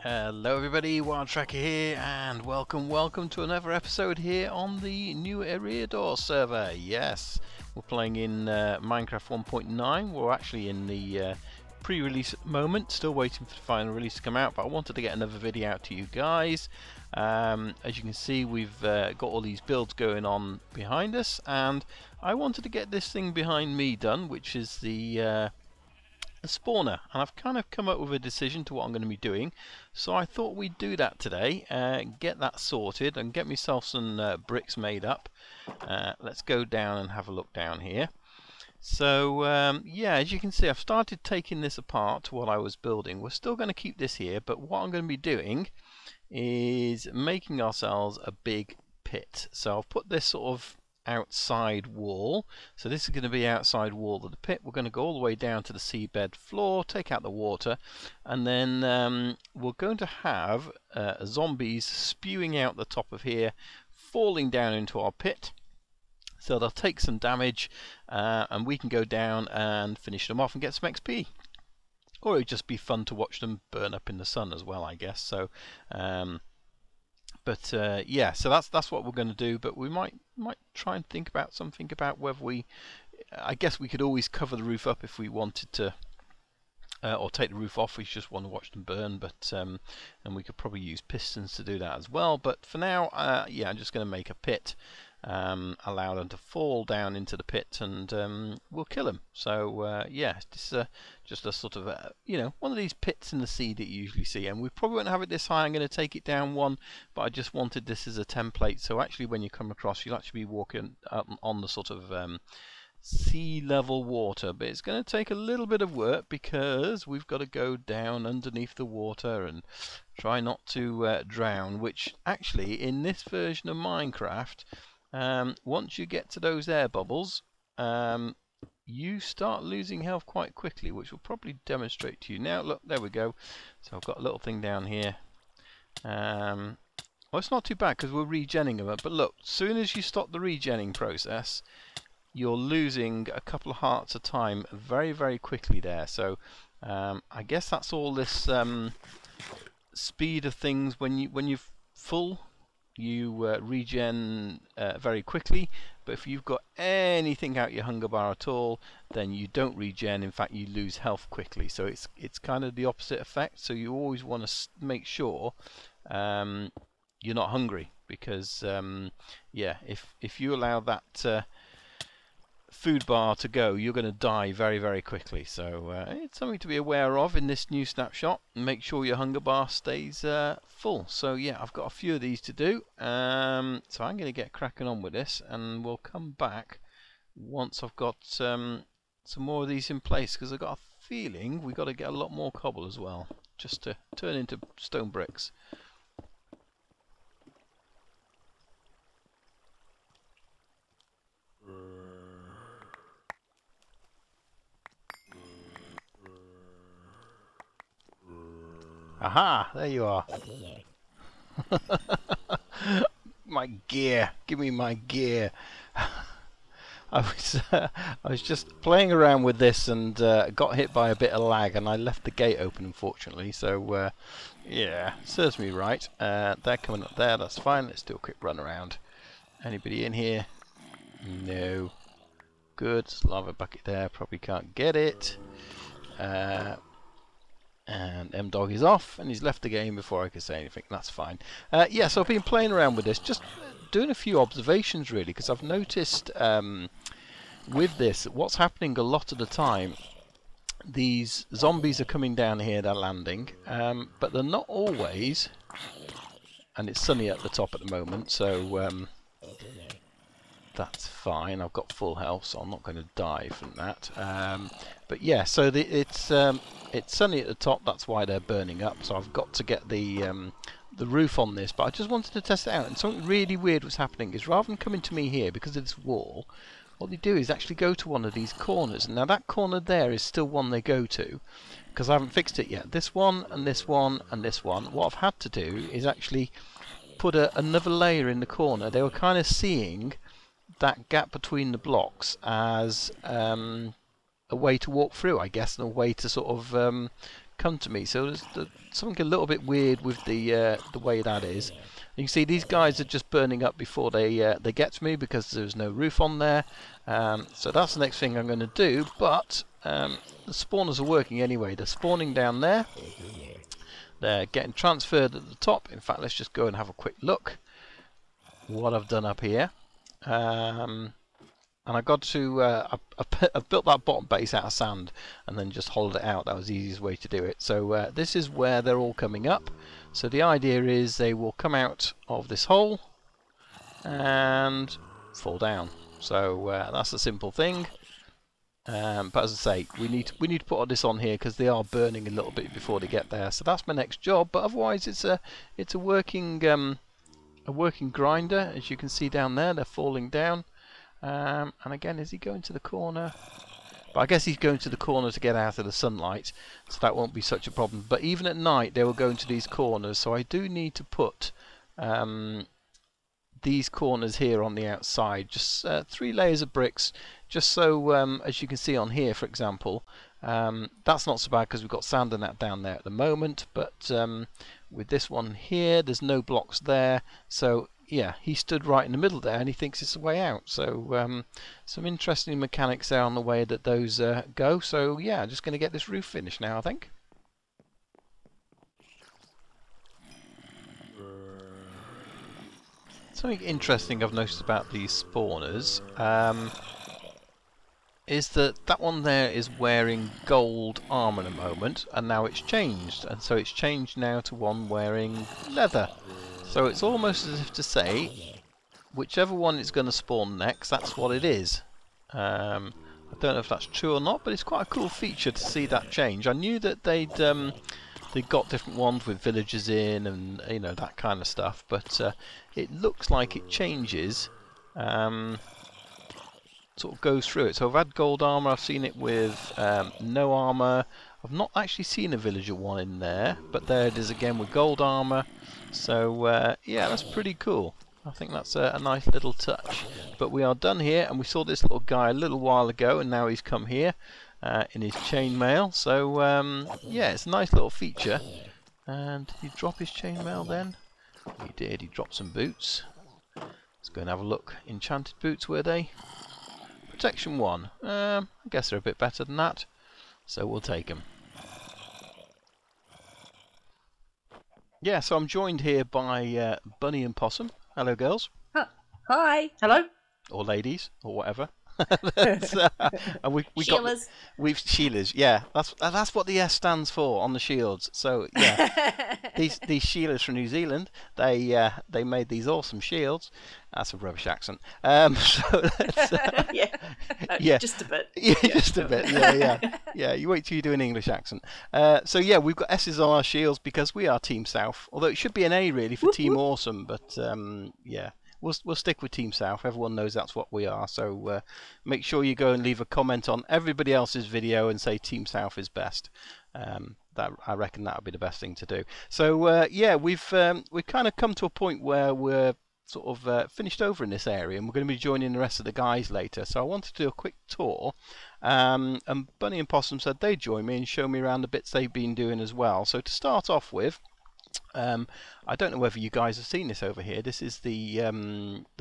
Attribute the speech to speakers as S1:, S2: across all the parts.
S1: Hello everybody, Wild Tracker here, and welcome to another episode here on the new Eriador server. Yes, we're playing in Minecraft 1.9. We're actually in the pre-release moment, still waiting for the final release to come out, but I wanted to get another video out to you guys. As you can see, we've got all these builds going on behind us, and I wanted to get this thing behind me done, which is the spawner, and I've kind of come up with a decision to what I'm going to be doing, so I thought we'd do that today, get that sorted and get myself some bricks made up. Let's go down and have a look down here. So yeah, as you can see, I've started taking this apart to what I was building. We're still going to keep this here, but what I'm going to be doing is making ourselves a big pit. So I've put this sort of outside wall, so this is going to be outside wall of the pit. We're going to go all the way down to the seabed floor, take out the water, and then we're going to have zombies spewing out the top of here, falling down into our pit, so they'll take some damage, and we can go down and finish them off and get some XP. Or it'd just be fun to watch them burn up in the sun as well, I guess. So yeah, so that's what we're going to do, but we might try and think about something about whether I guess we could always cover the roof up if we wanted to, or take the roof off if we just want to watch them burn, but and we could probably use pistons to do that as well. But for now, yeah, I'm just going to make a pit, allow them to fall down into the pit, and we'll kill them. So yeah, this is just a sort of you know, one of these pits in the sea that you usually see, and we probably won't have it this high. I'm going to take it down one, but I just wanted this as a template, so actually when you come across, you'll actually be walking on the sort of sea level water. But it's going to take a little bit of work because we've got to go down underneath the water and try not to drown, which actually in this version of Minecraft, once you get to those air bubbles, you start losing health quite quickly, which will probably demonstrate to you now. Look, there we go. So I've got a little thing down here. Well, it's not too bad because we're regenning them, but look, as soon as you stop the regenning process, you're losing a couple of hearts a time very quickly there. So I guess that's all this speed of things. When you're full, you regen very quickly, but if you've got anything out your hunger bar at all, then you don't regen. In fact, you lose health quickly. So it's kind of the opposite effect. So you always want to make sure you're not hungry, because yeah, if you allow that food bar to go, you're going to die very quickly. So it's something to be aware of in this new snapshot. Make sure your hunger bar stays full. So yeah, I've got a few of these to do, so I'm going to get cracking on with this, and we'll come back once I've got some more of these in place, because I've got a feeling we've got to get a lot more cobble as well, just to turn into stone bricks. Aha! There you are. My gear. Give me my gear. I was just playing around with this and got hit by a bit of lag, and I left the gate open, unfortunately. So yeah, serves me right. They're coming up there. That's fine. Let's do a quick run around. Anybody in here? No. Good. Lava bucket there. Probably can't get it. And M-Dog is off, and he's left the game before I could say anything. That's fine. Yeah, so I've been playing around with this, just doing a few observations really, because I've noticed with this, what's happening a lot of the time, these zombies are coming down here, they're landing, but they're not always, and it's sunny at the top at the moment, so that's fine. I've got full health, so I'm not going to die from that. But yeah, so it's sunny at the top. That's why they're burning up. So I've got to get the roof on this. But I just wanted to test it out. And something really weird was happening is, rather than coming to me here because of this wall, what they do is actually go to one of these corners. Now that corner there is still one they go to, because I haven't fixed it yet. This one and this one and this one. What I've had to do is actually put another layer in the corner. They were kind of seeing that gap between the blocks as a way to walk through, I guess, and a way to sort of come to me. So there's something a little bit weird with the way that is. You can see these guys are just burning up before they get to me because there's no roof on there. So that's the next thing I'm going to do. But the spawners are working anyway. They're spawning down there. They're getting transferred at the top. In fact, let's just go and have a quick look what I've done up here. And I got to I've built that bottom base out of sand and then just hollowed it out. That was the easiest way to do it. So this is where they're all coming up. So the idea is they will come out of this hole and fall down. So that's a simple thing. But as I say, we need to put all this on here because they are burning a little bit before they get there. So that's my next job. But otherwise, it's a working grinder, as you can see down there. They're falling down. And again, is he going to the corner? But I guess he's going to the corner to get out of the sunlight, so that won't be such a problem. But even at night, they will go into these corners. So I do need to put these corners here on the outside, just 3 layers of bricks, just so as you can see on here, for example, that's not so bad because we've got sand and that down there at the moment. But with this one here, there's no blocks there, so yeah, he stood right in the middle there and he thinks it's the way out. So some interesting mechanics there on the way that those go. So yeah, just going to get this roof finished now, I think. Something interesting I've noticed about these spawners is that one there is wearing gold armor at the moment, and now it's changed, and so it's changed now to one wearing leather. So it's almost as if to say, whichever one is going to spawn next, that's what it is. I don't know if that's true or not, but it's quite a cool feature to see that change. I knew that they'd got different ones with villagers in and that kind of stuff, but it looks like it changes, sort of goes through it. So I've had gold armor, I've seen it with no armor. I've not actually seen a villager one in there, but there it is again with gold armor. So yeah, that's pretty cool. I think that's a nice little touch. But we are done here, and we saw this little guy a little while ago, and now he's come here in his chainmail. So yeah, it's a nice little feature. And did he drop his chainmail then? He did. He dropped some boots. Let's go and have a look. Enchanted boots, were they? Protection 1. I guess they're a bit better than that, so we'll take them. Yeah, so I'm joined here by Bunny and Possum. Hello, girls.
S2: Hi. Hello.
S1: Or ladies, or whatever. And
S2: Sheilas.
S1: We've Sheilas. Yeah, that's what the S stands for on the shields. So yeah, these Sheilas from New Zealand, they made these awesome shields. That's a rubbish accent. So yeah,
S2: just a bit.
S1: Yeah, just a bit. Yeah. You wait till you do an English accent. So yeah, we've got S's on our shields because we are Team South. Although it should be an A really for Team Awesome, but yeah. We'll stick with Team South. Everyone knows that's what we are. So make sure you go and leave a comment on everybody else's video and say Team South is best. I reckon that would be the best thing to do. So yeah, we've kind of come to a point where we're sort of finished over in this area, and we're going to be joining the rest of the guys later. So I wanted to do a quick tour, and Bunny and Possum said they'd join me and show me around the bits they've been doing as well. So to start off with, I don't know whether you guys have seen this over here. This is the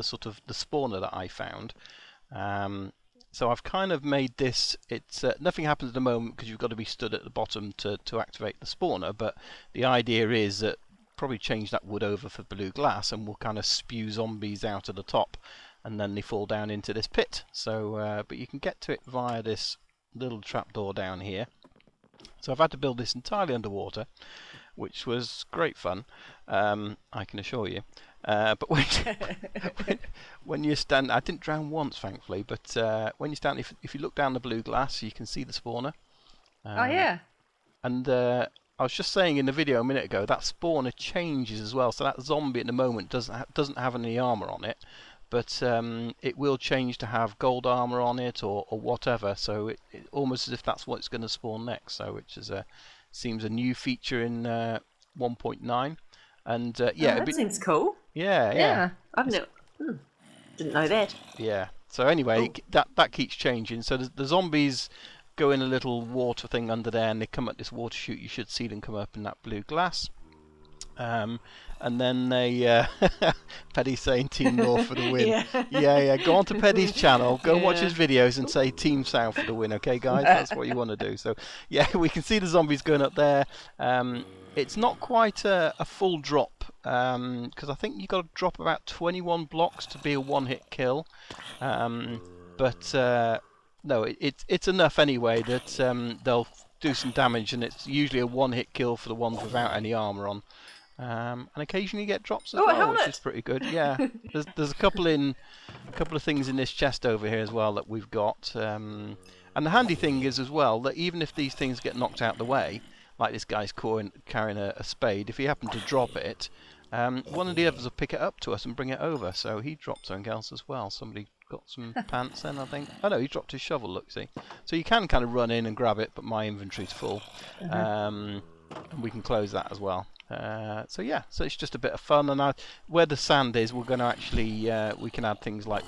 S1: sort of the spawner that I found. So I've kind of made this. It's nothing happens at the moment because you've got to be stood at the bottom to activate the spawner. But the idea is that probably change that wood over for blue glass, and we'll kind of spew zombies out of the top, and then they fall down into this pit. So, but you can get to it via this little trapdoor down here. So I've had to build this entirely underwater, which was great fun, I can assure you. But when you stand, I didn't drown once, thankfully. But when you stand, if you look down the blue glass, you can see the spawner.
S2: Oh yeah.
S1: And I was just saying in the video a minute ago that spawner changes as well. So that zombie at the moment doesn't have any armor on it, but it will change to have gold armor on it or whatever. So it almost as if that's what it's going to spawn next. So which is seems a new feature in 1.9, and yeah,
S2: that seems cool.
S1: Yeah.
S2: I've didn't know that.
S1: Yeah. So anyway, that keeps changing. So the zombies go in a little water thing under there, and they come up this water chute. You should see them come up in that blue glass. And then they Paddy's saying Team North for the win. Yeah. Go on to Paddy's channel, go and watch his videos and say Team South for the win, okay guys? That's what you want to do. So yeah, we can see the zombies going up there. It's not quite a full drop, because I think you've got to drop about 21 blocks to be a one-hit kill. But no, it's enough anyway that they'll do some damage, and it's usually a one-hit kill for the ones without any armor on. And occasionally you get drops as well, which is pretty good. Yeah, there's a couple of things in this chest over here as well that we've got. And the handy thing is as well that even if these things get knocked out the way, like this guy's carrying a spade, if he happened to drop it, one of the others will pick it up to us and bring it over. So he dropped something else as well. Somebody got some pants then, I think. Oh no, he dropped his shovel, look, see. So you can kind of run in and grab it, but my inventory's full. And we can close that as well. So yeah, so it's just a bit of fun. And where the sand is, we're going to actually we can add things like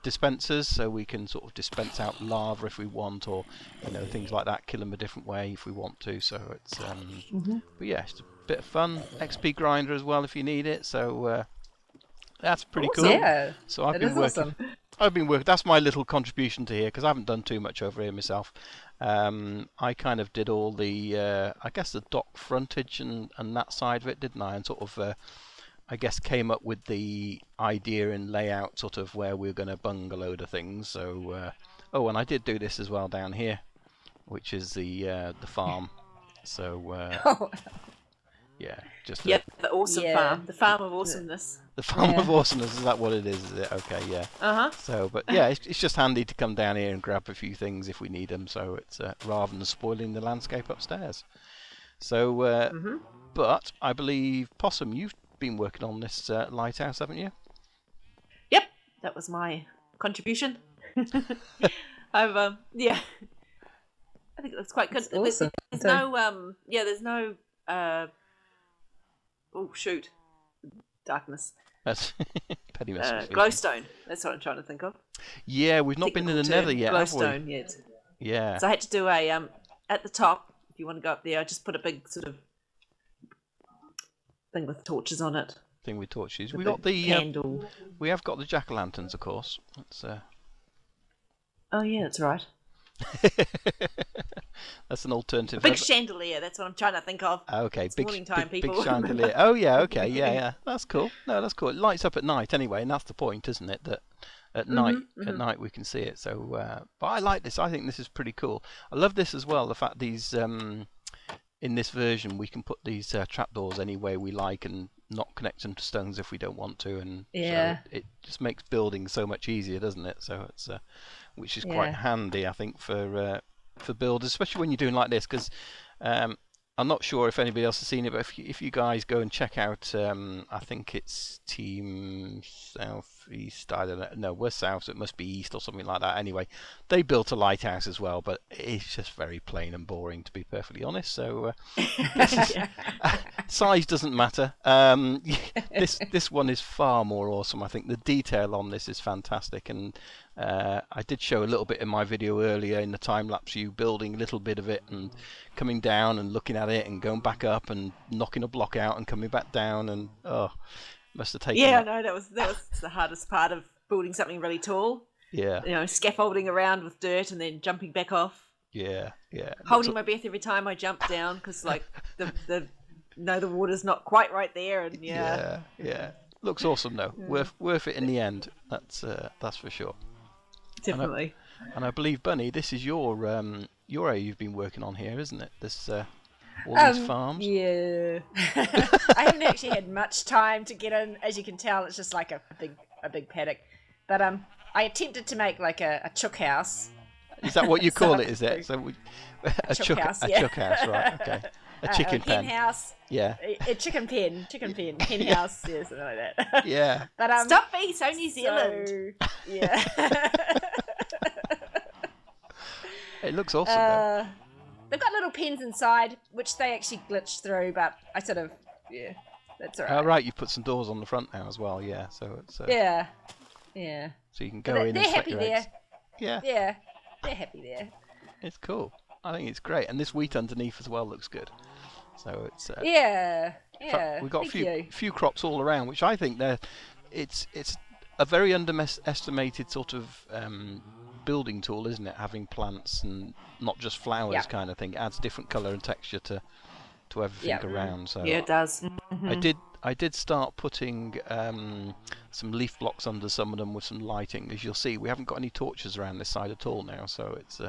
S1: dispensers, so we can sort of dispense out lava if we want, or things like that. Kill them a different way if we want to. So it's but yeah, it's a bit of fun. XP grinder as well if you need it. So that's pretty cool.
S2: Yeah,
S1: so I've been working. I've been working. That's my little contribution to here, because I haven't done too much over here myself. I kind of did all the, I guess, the dock frontage and that side of it, didn't I? And sort of, I guess, came up with the idea and layout sort of where we were going to bung a load of things. So, oh, and I did do this as well down here, which is the farm. So, yeah, just
S2: the awesome farm, the farm of awesomeness.
S1: The farm of awesomeness, is that what it is it? Okay, yeah. So, but yeah, it's just handy to come down here and grab a few things if we need them. So it's rather than spoiling the landscape upstairs. So, but I believe Possum, you've been working on this lighthouse, haven't you?
S2: Yep, that was my contribution. I've yeah, I think that's quite good.
S3: Awesome.
S2: There's no there's no oh shoot, darkness.
S1: That's Paddy message.
S2: Glowstone. That's what I'm trying to think of.
S1: Yeah, we've not been in the Nether yet, have we?
S2: Glowstone yet.
S1: Yeah.
S2: So I had to do a at the top. If you want to go up there, I just put a big sort of thing with torches on it.
S1: Thing with torches. We got the
S2: candle.
S1: We have got the jack-o'-lanterns, of course. That's
S2: Oh yeah, that's right.
S1: That's an alternative.
S2: A big chandelier. That's what I'm trying to think of.
S1: Okay,
S2: it's morning time, people.
S1: Big chandelier. Oh yeah, okay, yeah. That's cool. No, that's cool. It lights up at night anyway, and that's the point, isn't it? That at night we can see it. So, but I like this. I think this is pretty cool. I love this as well. The fact these in this version we can put these trapdoors any way we like and not connect them to stones if we don't want to, and so it just makes building so much easier, doesn't it? So it's which is quite handy, I think, for builders, especially when you're doing like this, because I'm not sure if anybody else has seen it, but if you guys go and check out, I think it's Team Southeast, I don't know, we're south, so it must be east or something like that. Anyway, they built a lighthouse as well, but it's just very plain and boring, to be perfectly honest. So size doesn't matter. This one is far more awesome. I think the detail on this is fantastic, and I did show a little bit in my video earlier in the time lapse, you building a little bit of it and coming down and looking at it and going back up and knocking a block out and coming back down, and must have taken.
S2: Yeah, no, that was the hardest part of building something really tall.
S1: Yeah.
S2: Scaffolding around with dirt and then jumping back off.
S1: Yeah.
S2: Holding my breath every time I jump down because like the water's not quite right there, and
S1: yeah. Looks awesome though. Worth it in the end. That's for sure.
S2: Definitely.
S1: And I believe, Bunny, this is your area you've been working on here, isn't it? This all these farms.
S3: Yeah. I haven't actually had much time to get in. As you can tell, it's just like a big paddock. But I attempted to make like a chook house.
S1: Is that what you call it? Is it? So a
S3: chook house, yeah.
S1: A chook house, right? Okay. A chicken pen.
S3: Hen house.
S1: Yeah.
S3: A chicken pen. Hen house. Yeah, something like that.
S1: Yeah.
S2: But stop being so New Zealand.
S3: Yeah.
S1: It looks awesome though.
S3: They've got little pens inside, which they actually glitch through, but I sort of, that's alright.
S1: Oh, right, you put some doors on the front now as well, yeah. So it's
S3: yeah.
S1: So you can go in and
S3: they're
S1: select
S3: happy
S1: your
S3: there.
S1: eggs. Yeah.
S3: Yeah, they're happy there.
S1: It's cool. I think it's great, and this wheat underneath as well looks good. So it's
S3: Yeah.
S1: in fact,
S3: Yeah.
S1: we've got
S3: Thank you.
S1: few crops all around, which I think it's a very underestimated sort of building tool, isn't it? Having plants and not just flowers,
S3: Yeah.
S1: kind of thing. It adds different colour and texture to everything
S3: Yeah.
S1: around. So
S2: Yeah, it does.
S1: I did start putting some leaf blocks under some of them with some lighting. As you'll see, we haven't got any torches around this side at all now, so it's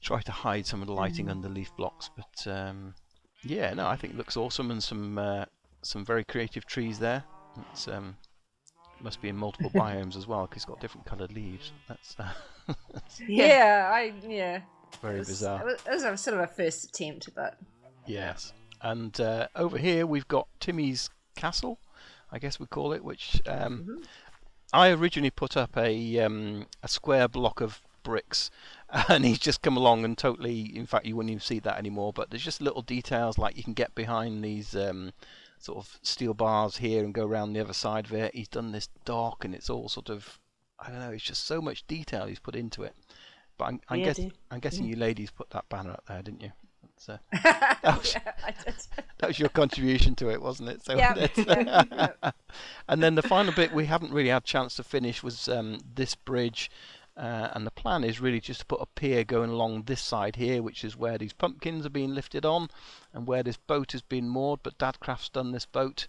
S1: try to hide some of the lighting under leaf blocks. But yeah, no, I think it looks awesome, and some very creative trees there. It's must be in multiple biomes as well, because it's got different coloured leaves. That's
S3: Yeah.
S1: very bizarre.
S3: It was a sort of a first attempt, but
S1: Yes. And over here we've got Timmy's castle, I guess we call it, which I originally put up a square block of bricks, and he's just come along and totally, in fact you wouldn't even see that anymore, but there's just little details like you can get behind these sort of steel bars here and go around the other side of it. He's done this dock, and it's all sort of, I don't know, it's just so much detail he's put into it. But I'm guessing you ladies put that banner up there, didn't you? That
S3: I did.
S1: was your contribution to it, wasn't it? So
S3: Yeah.
S1: And then the final bit we haven't really had a chance to finish was this bridge, and the plan is really just to put a pier going along this side here, which is where these pumpkins are being lifted on and where this boat has been moored. But Dadcraft's done this boat,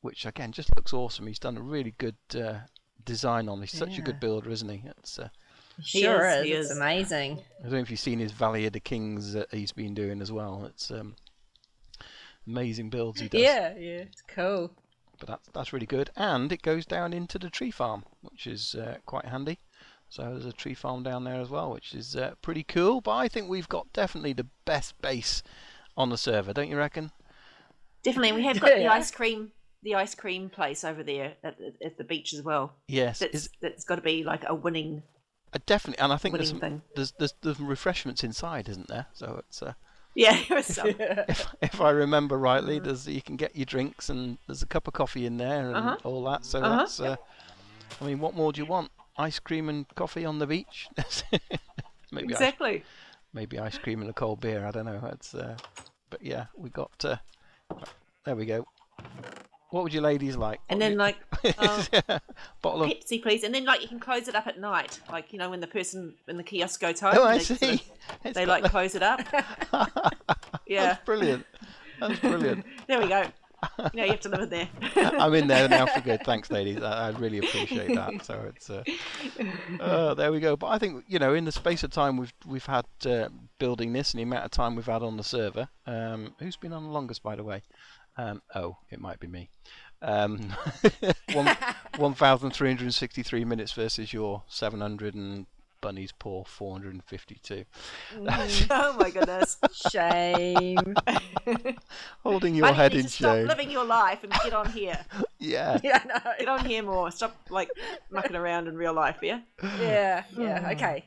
S1: which again just looks awesome. He's done a really good design on. He's such a good builder, isn't he? It's
S3: Sure is.
S2: He
S3: It's
S2: is.
S3: amazing.
S1: I don't know if you've seen his Valley of the Kings that he's been doing as well. It's amazing builds he does.
S3: Yeah. It's cool.
S1: But that's really good, and it goes down into the tree farm, which is quite handy. So there's a tree farm down there as well, which is pretty cool. But I think we've got definitely the best base on the server, don't you reckon?
S2: Definitely. We have got the
S3: Yeah.
S2: ice cream place over there at the beach as well.
S1: Yes,
S2: That's got to be like a winning.
S1: Definitely, and I think
S2: Winning thing.
S1: there's refreshments inside, isn't there? So it's
S2: Yeah, it was some.
S1: if I remember rightly, you can get your drinks, and there's a cup of coffee in there and all that. So that's I mean, what more do you want? Ice cream and coffee on the beach? Maybe
S2: Exactly.
S1: maybe ice cream and a cold beer. I don't know. It's but yeah, we got there we go. What would you ladies like?
S2: And then like
S1: bottle of
S2: Pepsi, please. And then like you can close it up at night, like when the person in the kiosk goes home.
S1: Oh, I
S2: they sort
S1: see.
S2: of- they like close it up. Yeah.
S1: That's brilliant. That's brilliant.
S2: There we go. You have to live in there.
S1: I'm in there now for good. Thanks, ladies. I really appreciate that. So it's there we go. But I think in the space of time we've had building this, and the amount of time we've had on the server. Who's been on the longest, by the way? Oh, it might be me. 1,363 minutes versus your 700 and Bunny's poor 452.
S2: Oh my goodness.
S3: Shame.
S1: Holding your
S2: Why don't
S1: head
S2: you
S1: in
S2: just stop
S1: shame.
S2: living your life and get on here?
S1: Yeah.
S3: Yeah, no.
S2: Get on here more. Stop like mucking around in real life, yeah?
S3: Yeah. Okay.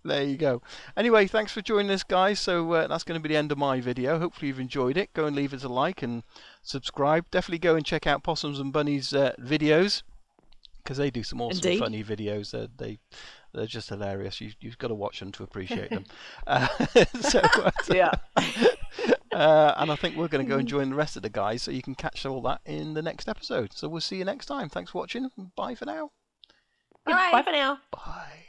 S1: There you go. Anyway, thanks for joining us, guys. So that's going to be the end of my video. Hopefully you've enjoyed it. Go and leave us a like and subscribe. Definitely go and check out Possums and Bunny's videos, because they do some awesome,
S2: Indeed.
S1: funny videos. They're just hilarious. You've got to watch them to appreciate them.
S2: Yeah.
S1: And I think we're going to go and join the rest of the guys, so you can catch all that in the next episode. So we'll see you next time. Thanks for watching. Bye for now.
S2: Bye for now.
S1: Bye.